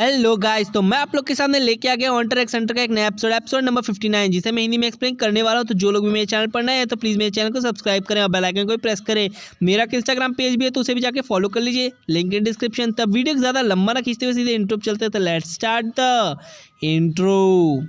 Hello guys, तो मैं आप लोग के सामने लेके आ गया हंटर एक्स हंटर का एक नया एपिसोड नंबर 59, जिसे मैं हिंदी में एक्सप्लेन करने वाला हूं। तो जो लोग भी मेरे चैनल पर नए हैं तो प्लीज़ मेरे चैनल को सब्सक्राइब करें और बेल आइकन को भी प्रेस करें। मेरा इंस्टाग्राम पेज भी है तो उसे भी जाके फॉलो कर लीजिए, लिंक इन डिस्क्रिप्शन। तब वीडियो ज़्यादा लंबा ना खींचते हुए सीधे इंट्रो पे चलते हैं। तो लेट्स स्टार्ट द इंट्रो।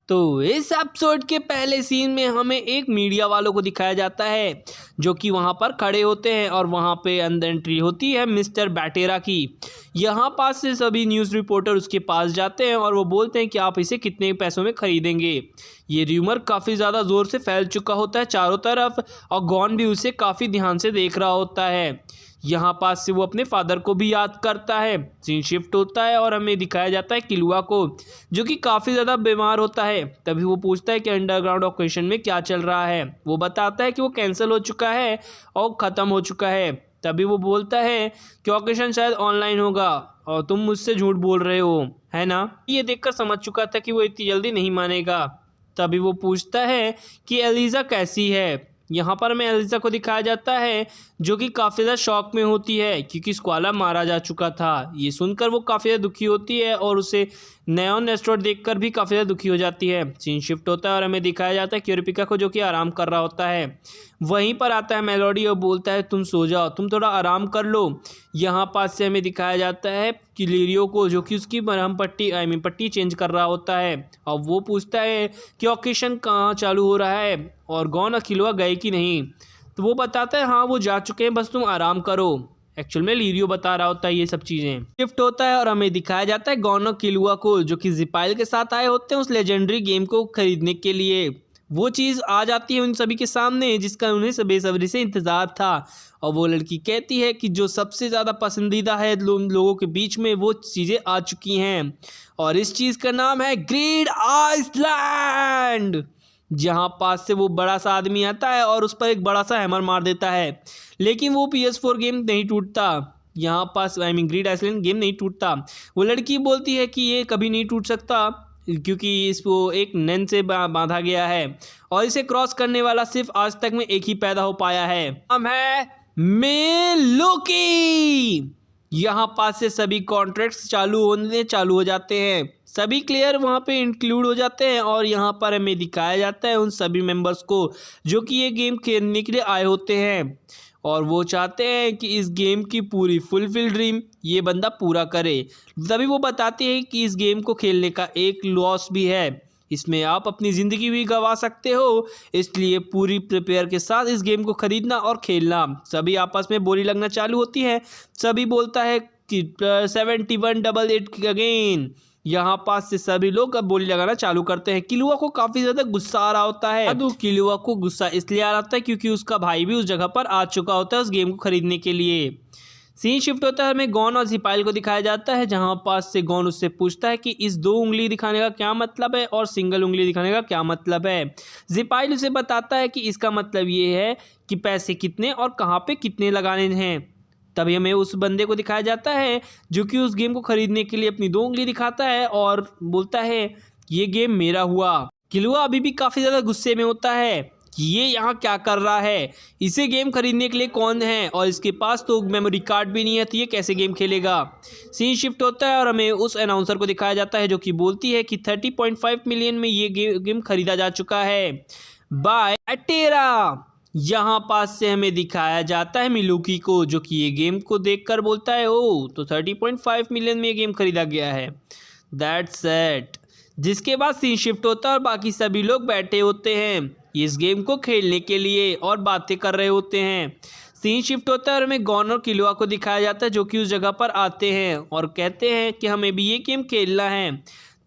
तो इस एपिसोड के पहले सीन में हमें एक मीडिया वालों को दिखाया जाता है जो कि वहाँ पर खड़े होते हैं और वहाँ पे अंदर एंट्री होती है मिस्टर बैटेरा की। यहाँ पास से सभी न्यूज़ रिपोर्टर उसके पास जाते हैं और वो बोलते हैं कि आप इसे कितने पैसों में ख़रीदेंगे। ये र्यूमर काफ़ी ज़्यादा ज़ोर से फैल चुका होता है चारों तरफ और गॉन भी उसे काफ़ी ध्यान से देख रहा होता है। यहाँ पास से वो अपने फादर को भी याद करता है। सीन शिफ्ट होता है और हमें दिखाया जाता है किलुआ को जो कि काफ़ी ज़्यादा बीमार होता है। तभी वो पूछता है कि अंडरग्राउंड ऑपरेशन में क्या चल रहा है। वो बताता है कि वो कैंसिल हो चुका है और ख़त्म हो चुका है। तभी वो बोलता है कि ऑपरेशन शायद ऑनलाइन होगा और तुम मुझसे झूठ बोल रहे हो, है ना। ये देखकर समझ चुका था कि वो इतनी जल्दी नहीं मानेगा। तभी वो पूछता है कि एलिज़ा कैसी है। यहाँ पर हमें एलिज़ा को दिखाया जाता है जो कि काफ़ी ज़्यादा शॉक में होती है क्योंकि स्क्वाला मारा जा चुका था। ये सुनकर वो काफ़ी ज़्यादा दुखी होती है और उसे नयॉन रेस्टोरेंट देखकर भी काफ़ी ज़्यादा दुखी हो जाती है। सीन शिफ्ट होता है और हमें दिखाया जाता है क्यूरिपिका को जो कि आराम कर रहा होता है। वहीं पर आता है मेलोडी और बोलता है तुम सो जाओ, तुम थोड़ा आराम कर लो। यहाँ पास से हमें दिखाया जाता है कि लिरियो को जो कि उसकी मरहम पट्टी पट्टी चेंज कर रहा होता है और वो पूछता है कि ऑकेशन कहाँ चालू हो रहा है और गॉन और किलुआ गए कि नहीं। तो वो बताता है हाँ वो जा चुके हैं, बस तुम आराम करो। एक्चुअल में लिरियो बता रहा होता है ये सब चीज़ें। शिफ्ट होता है और हमें दिखाया जाता है गॉन और किलुआ को जो कि ज़िपाइल के साथ आए होते हैं उस लेजेंडरी गेम को खरीदने के लिए। वो चीज़ आ जाती है उन सभी के सामने जिसका उन्हें बेसब्री से इंतज़ार था और वो लड़की कहती है कि जो सबसे ज़्यादा पसंदीदा है लोगों के बीच में वो चीज़ें आ चुकी हैं और इस चीज़ का नाम है ग्रीड आइसलैंड। जहाँ पास से वो बड़ा सा आदमी आता है और उस पर एक बड़ा सा हैमर मार देता है, लेकिन वो PS4 गेम नहीं टूटता। यहाँ पास ग्रीड आइसलैंड गेम नहीं टूटता। वो लड़की बोलती है कि ये कभी नहीं टूट सकता क्योंकि इसको एक नैन से बांधा गया है और इसे क्रॉस करने वाला सिर्फ आज तक में एक ही पैदा हो पाया है। नाम है मेलोकी। यहाँ पास से सभी कॉन्ट्रैक्ट्स चालू हो जाते हैं। सभी क्लियर वहाँ पे इंक्लूड हो जाते हैं और यहाँ पर हमें दिखाया जाता है उन सभी मेंबर्स को जो कि ये गेम खेलने के लिए आए होते हैं और वो चाहते हैं कि इस गेम की पूरी फुलफिल ड्रीम ये बंदा पूरा करे। तभी वो बताते हैं कि इस गेम को खेलने का एक लॉस भी है, इसमें आप अपनी ज़िंदगी भी गंवा सकते हो, इसलिए पूरी प्रिपेयर के साथ इस गेम को ख़रीदना और खेलना। सभी आपस में बोली लगना चालू होती है। सभी बोलता है कि 7188 अगेन। यहाँ पास से सभी लोग अब बोली लगाना चालू करते हैं। किलुआ को काफ़ी ज़्यादा गुस्सा आ रहा होता है। अब किलुआ को गुस्सा इसलिए आ रहा होता है क्योंकि उसका भाई भी उस जगह पर आ चुका होता है उस गेम को ख़रीदने के लिए। सीन शिफ्ट होता है, हमें गॉन और ज़िपाइल को दिखाया जाता है जहाँ पास से गॉन उससे पूछता है कि इस 2 उंगली दिखाने का क्या मतलब है और सिंगल उंगली दिखाने का क्या मतलब है। ज़िपाइल उसे बताता है कि इसका मतलब ये है कि पैसे कितने और कहाँ पे कितने लगाने हैं। तभी हमें उस बंदे को दिखाया जाता है जो कि उस गेम को ख़रीदने के लिए अपनी 2 उंगली दिखाता है और बोलता है ये गेम मेरा हुआ। किलुआ अभी भी काफ़ी ज़्यादा गुस्से में होता है कि ये यहाँ क्या कर रहा है, इसे गेम खरीदने के लिए कौन है और इसके पास तो मेमोरी कार्ड भी नहीं है, तो ये कैसे गेम खेलेगा। सीन शिफ्ट होता है और हमें उस अनाउंसर को दिखाया जाता है जो कि बोलती है कि 30.5 मिलियन में ये गेम खरीदा जा चुका है बाय टेरा। यहाँ पास से हमें दिखाया जाता है मिलुकी को जो कि ये गेम को देखकर बोलता है ओ तो 30.5 मिलियन में ये गेम खरीदा गया है, दैट्स इट। जिसके बाद सीन शिफ्ट होता है और बाकी सभी लोग बैठे होते हैं इस गेम को खेलने के लिए और बातें कर रहे होते हैं। सीन शिफ्ट होता है और हमें गॉन और किलुआ को दिखाया जाता है जो कि उस जगह पर आते हैं और कहते हैं कि हमें भी ये गेम खेलना है।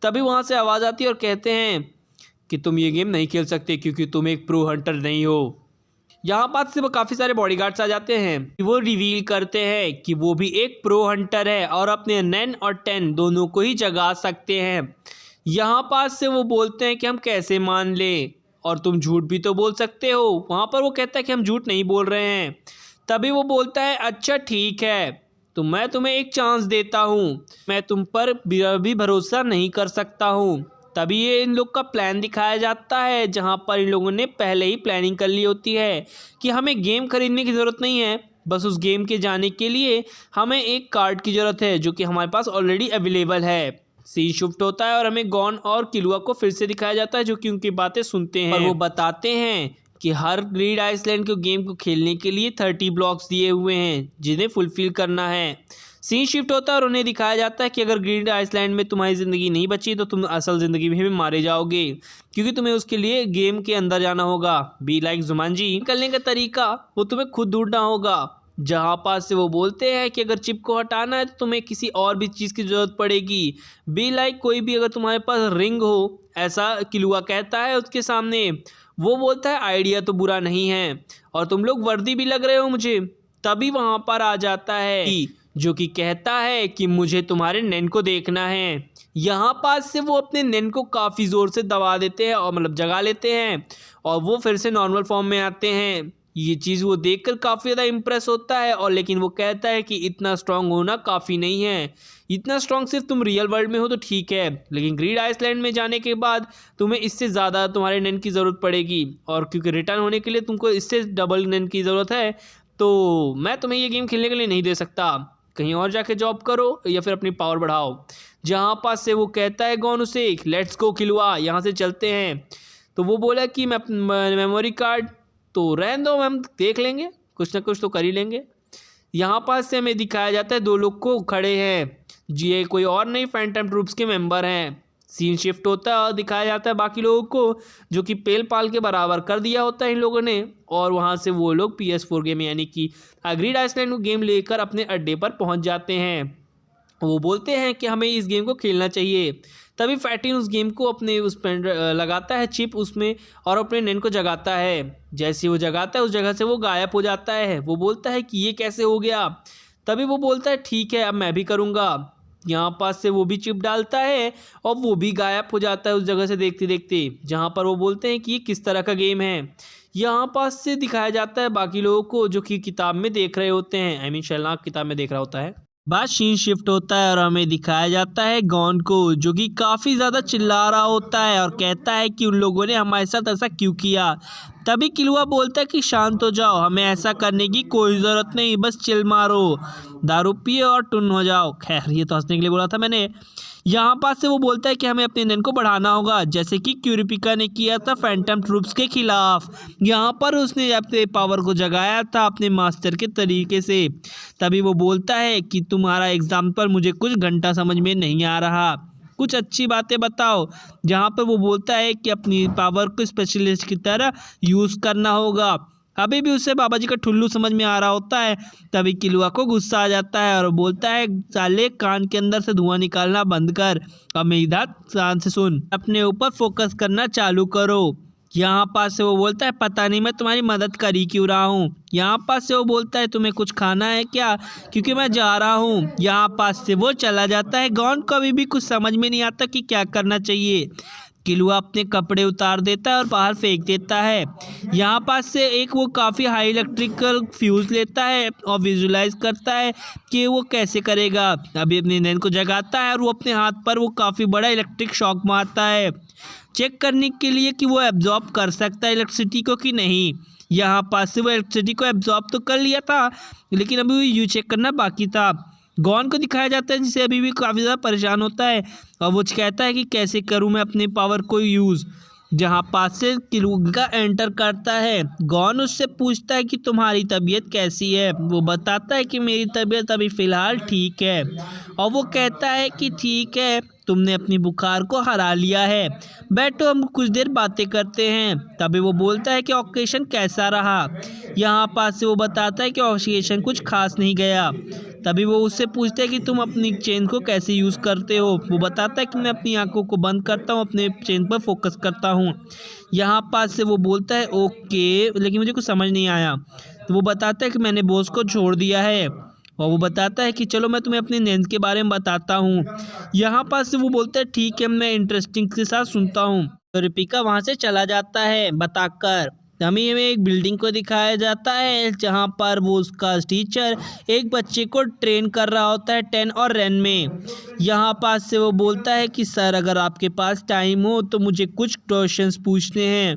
तभी वहाँ से आवाज़ आती है और कहते हैं कि तुम ये गेम नहीं खेल सकते क्योंकि तुम एक प्रो हंटर नहीं हो। यहाँ पास से वो काफ़ी सारे बॉडीगार्ड्स आ जाते हैं। वो रिवील करते हैं कि वो भी एक प्रो हंटर है और अपने 9 और 10 दोनों को ही जगा सकते हैं। यहाँ पास से वो बोलते हैं कि हम कैसे मान लें और तुम झूठ भी तो बोल सकते हो। वहाँ पर वो कहता है कि हम झूठ नहीं बोल रहे हैं। तभी वो बोलता है अच्छा ठीक है, तो मैं तुम्हें एक चांस देता हूँ, मैं तुम पर भी भरोसा नहीं कर सकता हूँ। तभी ये इन लोग का प्लान दिखाया जाता है, जहाँ पर इन लोगों ने पहले ही प्लानिंग कर ली होती है कि हमें गेम खरीदने की ज़रूरत नहीं है, बस उस गेम के जाने के लिए हमें एक कार्ड की ज़रूरत है जो कि हमारे पास ऑलरेडी अवेलेबल है। सीन शिफ्ट होता है और हमें गॉन और किलुआ को फिर से दिखाया जाता है, जो कि उनकी बातें सुनते हैं और वो बताते हैं कि हर ग्रीड आइसलैंड के गेम को खेलने के लिए 30 ब्लॉक्स दिए हुए हैं जिन्हें फुलफिल करना है। सीन शिफ्ट होता है और उन्हें दिखाया जाता है कि अगर ग्रीड आइसलैंड में तुम्हारी ज़िंदगी नहीं बची तो तुम असल ज़िंदगी में भी मारे जाओगे, क्योंकि तुम्हें उसके लिए गेम के अंदर जाना होगा। बी लाइक जुमांजी निकलने का तरीका वो तुम्हें खुद ढूंढना होगा। जहाँ पास से वो बोलते हैं कि अगर चिप को हटाना है तो तुम्हें किसी और भी चीज़ की ज़रूरत पड़ेगी। बी लाइक कोई भी अगर तुम्हारे पास रिंग हो, ऐसा किलुआ कहता है उसके सामने। वो बोलता है आइडिया तो बुरा नहीं है और तुम लोग वर्दी भी लग रहे हो मुझे। तभी वहाँ पर आ जाता है जो कि कहता है कि मुझे तुम्हारे नैन को देखना है। यहाँ पास से वो अपने नैन को काफ़ी ज़ोर से दबा देते हैं और मतलब जगा लेते हैं और वो फिर से नॉर्मल फॉर्म में आते हैं। ये चीज़ वो देखकर काफ़ी ज़्यादा इम्प्रेस होता है और लेकिन वो कहता है कि इतना स्ट्रांग होना काफ़ी नहीं है, इतना स्ट्रांग सिर्फ तुम रियल वर्ल्ड में हो तो ठीक है, लेकिन ग्रीड आइसलैंड में जाने के बाद तुम्हें इससे ज़्यादा तुम्हारे नैन की ज़रूरत पड़ेगी और क्योंकि रिटर्न होने के लिए तुमको इससे डबल नैन की ज़रूरत है, तो मैं तुम्हें ये गेम खेलने के लिए नहीं दे सकता। कहीं और जाके जॉब करो या फिर अपनी पावर बढ़ाओ। जहाँ पास से वो कहता है गॉन उसे लेट्स गो किलुआ, यहाँ से चलते हैं। तो वो बोला कि मैं मेमोरी कार्ड तो रहने दो, हम देख लेंगे, कुछ ना कुछ तो कर ही लेंगे। यहाँ पास से हमें दिखाया जाता है दो लोग को खड़े हैं, ये कोई और नहीं फैंटम ट्रूप्स के मेंबर हैं। सीन शिफ्ट होता है और दिखाया जाता है बाकी लोगों को जो कि पेल पाल के बराबर कर दिया होता है इन लोगों ने, और वहाँ से वो लोग PS4 गेम यानी कि ग्रीड आइसलैंड को गेम लेकर अपने अड्डे पर पहुँच जाते हैं। वो बोलते हैं कि हमें इस गेम को खेलना चाहिए। तभी फैटिन उस गेम को अपने उस पर लगाता है चिप उसमें और अपने नैन को जगाता है। जैसे वो जगाता है उस जगह से वो गायब हो जाता है। वो बोलता है कि ये कैसे हो गया। तभी वो बोलता है ठीक है अब मैं भी करूँगा। यहाँ पास से वो भी चिप डालता है और वो भी गायब हो जाता है उस जगह से देखते देखते। जहाँ पर वो बोलते हैं कि ये किस तरह का गेम है। यहाँ पास से दिखाया जाता है बाकी लोगों को जो कि किताब में देख रहे होते हैं, शेरलॉक किताब में देख रहा होता है। बाद सीन शिफ्ट होता है और हमें दिखाया जाता है गॉन को जो कि काफ़ी ज़्यादा चिल्ला रहा होता है और कहता है कि उन लोगों ने हमारे साथ ऐसा क्यों किया। तभी किलुआ बोलता है कि शांत हो जाओ, हमें ऐसा करने की कोई ज़रूरत नहीं, बस चिल मारो, दारू पिए और टुन हो जाओ। खैर ये तो हंसने के लिए बोला था मैंने। यहाँ पास से वो बोलता है कि हमें अपने नैन को बढ़ाना होगा जैसे कि क्यूरिपिका ने किया था फैंटम ट्रूप्स के खिलाफ। यहाँ पर उसने अपने पावर को जगाया था अपने मास्टर के तरीके से। तभी वो बोलता है कि तुम्हारा एग्जाम्पल मुझे कुछ घंटा समझ में नहीं आ रहा, कुछ अच्छी बातें बताओ। जहाँ पर वो बोलता है कि अपनी पावर को स्पेशलिस्ट की तरह यूज़ करना होगा। अभी भी उसे बाबा जी का ठुल्लू समझ में आ रहा होता है। तभी किलुआ को गुस्सा आ जाता है और बोलता है साले कान के अंदर से धुआं निकालना बंद कर, अब मेरी बात ध्यान से सुन, अपने ऊपर फोकस करना चालू करो। यहाँ पास से वो बोलता है पता नहीं मैं तुम्हारी मदद कर ही क्यों रहा हूँ। यहाँ पास से वो बोलता है तुम्हें कुछ खाना है क्या, क्योंकि मैं जा रहा हूँ। यहाँ पास से वो चला जाता है। गॉन को अभी भी कुछ समझ में नहीं आता कि क्या करना चाहिए। किलुआ अपने कपड़े उतार देता है और बाहर फेंक देता है। यहाँ पास से एक वो काफ़ी हाई इलेक्ट्रिकल फ्यूज़ लेता है और विजुलाइज करता है कि वो कैसे करेगा। अभी अपने नैन को जगाता है और वो अपने हाथ पर वो काफ़ी बड़ा इलेक्ट्रिक शॉक मारता है चेक करने के लिए कि वो एब्जॉर्ब कर सकता है इलेक्ट्रिसिटी को कि नहीं। यहाँ पास से वो इलेक्ट्रिसिटी को एब्जॉर्ब तो कर लिया था लेकिन अभी वो यू चेक करना बाकी था। गॉन को दिखाया जाता है जिसे अभी भी काफ़ी ज़्यादा परेशान होता है और वो कहता है कि कैसे करूं मैं अपने पावर को यूज़। जहां पास से किलुआ एंटर करता है। गॉन उससे पूछता है कि तुम्हारी तबीयत कैसी है। वो बताता है कि मेरी तबीयत अभी फ़िलहाल ठीक है और वो कहता है कि ठीक है तुमने अपनी बुखार को हरा लिया है, बैठो हम कुछ देर बातें करते हैं। तभी वो बोलता है कि ऑकेशन कैसा रहा। यहाँ पास से वो बताता है कि ऑकेशन कुछ खास नहीं गया। तभी वो उससे पूछता है कि तुम अपनी चेन को कैसे यूज़ करते हो। वो बताता है कि मैं अपनी आंखों को बंद करता हूँ, अपने चेन पर फोकस करता हूँ। यहाँ पास से वो बोलता है ओके, लेकिन मुझे कुछ समझ नहीं आया। तो वो बताता है कि मैंने बॉस को छोड़ दिया है और वो बताता है कि चलो मैं तुम्हें अपने नैन के बारे में बताता हूँ। यहाँ पास से वो बोलता है ठीक है मैं इंटरेस्टिंग के साथ सुनता हूँ। तो रिपिका वहाँ से चला जाता है बताकर। हमें एक बिल्डिंग को दिखाया जाता है जहाँ पर वो उसका टीचर एक बच्चे को ट्रेन कर रहा होता है 10 और रन में। यहाँ पास से वो बोलता है कि सर अगर आपके पास टाइम हो तो मुझे कुछ क्वेश्चंस पूछने हैं।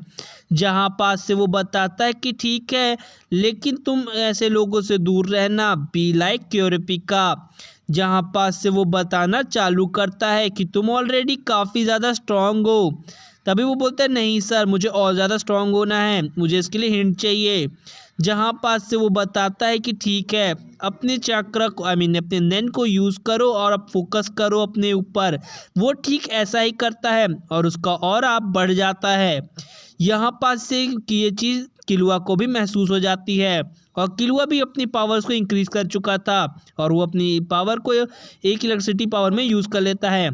जहाँ पास से वो बताता है कि ठीक है, लेकिन तुम ऐसे लोगों से दूर रहना, बी लाइक क्योरपिका। जहाँ पास से वो बताना चालू करता है कि तुम ऑलरेडी काफ़ी ज़्यादा स्ट्रांग हो। तभी वो बोलता है नहीं सर, मुझे और ज़्यादा स्ट्रांग होना है, मुझे इसके लिए हिंट चाहिए। जहाँ पास से वो बताता है कि ठीक है, अपने चक्र को अपने नैन को यूज़ करो और अब फोकस करो अपने ऊपर। वो ठीक ऐसा ही करता है और उसका और आप बढ़ जाता है। यहाँ पास से कि ये चीज़ किलुआ को भी महसूस हो जाती है और किलुआ भी अपनी पावर्स को इंक्रीज़ कर चुका था और वो अपनी पावर को एक इलेक्ट्रिसिटी पावर में यूज़ कर लेता है।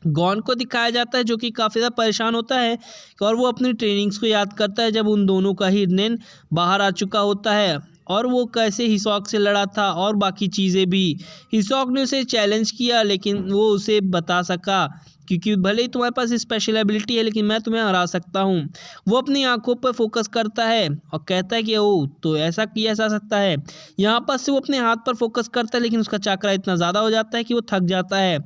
गॉन को दिखाया जाता है जो कि काफ़ी ज़्यादा परेशान होता है और वो अपनी ट्रेनिंग्स को याद करता है जब उन दोनों का ही नैन बाहर आ चुका होता है और वो कैसे हिसॉक से लड़ा था और बाकी चीज़ें भी। हिसॉक ने उसे चैलेंज किया लेकिन वो उसे बता सका क्योंकि भले ही तुम्हारे पास स्पेशल एबिलिटी है लेकिन मैं तुम्हें हरा सकता हूँ। वो अपनी आंखों पर फोकस करता है और कहता है कि ओ तो ऐसा किया जा सकता है। यहाँ पर से वो अपने हाथ पर फोकस करता है लेकिन उसका चक्रा इतना ज़्यादा हो जाता है कि वो थक जाता है।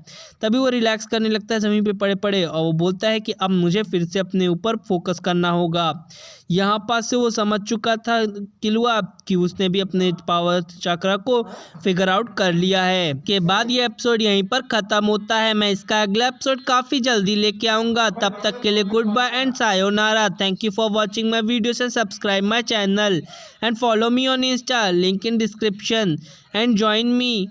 तभी वो रिलैक्स करने लगता है ज़मीन पे पड़े पड़े और वो बोलता है कि अब मुझे फिर से अपने ऊपर फोकस करना होगा। यहाँ पास से वो समझ चुका था किलुआ कि उसने भी अपने पावर चक्रा को फिगर आउट कर लिया है। के बाद ये एपिसोड यहीं पर ख़त्म होता है। मैं इसका अगला एपिसोड काफ़ी जल्दी लेके आऊँगा। तब तक के लिए गुड बाय एंड सायोनारा। Thank you for watching my videos and subscribe my channel and follow me on Insta, link in description and join me